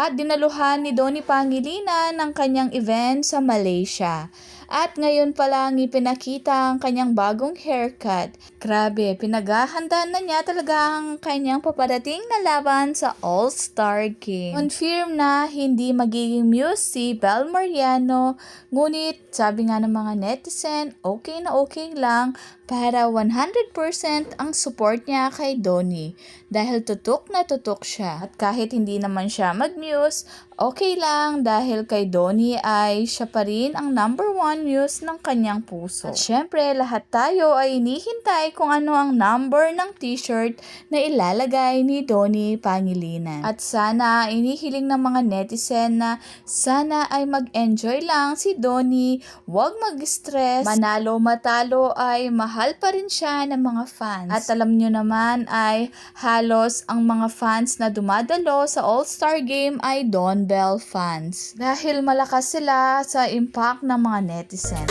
At dinaluhan ni Donnie Pangilinan ng kanyang event sa Malaysia. At ngayon pa lang ipinakita ang kanyang bagong haircut. Grabe, pinaghahanda na niya talaga ang kanyang paparating na laban sa All-Star Game. Confirm na hindi magiging muse si Bel Mariano, ngunit sabi nga ng mga netizen, okay na okay lang para 100% ang support niya kay Donnie dahil tutok na tutok siya. At kahit hindi naman siya mag-muse, okay lang dahil kay Donnie ay siya pa rin ang number 1 muse ng kanyang puso. At syempre, lahat tayo ay inihintay kung ano ang number ng t-shirt na ilalagay ni Donnie Pangilinan. At sana inihiling ng mga netizen na sana ay mag-enjoy lang si Donnie, huwag mag-stress, manalo matalo ay mahal pa rin siya ng mga fans. At alam nyo naman ay halos ang mga fans na dumadalo sa All-Star Game ay Don Bell fans. Dahil malakas sila sa impact ng mga netizen.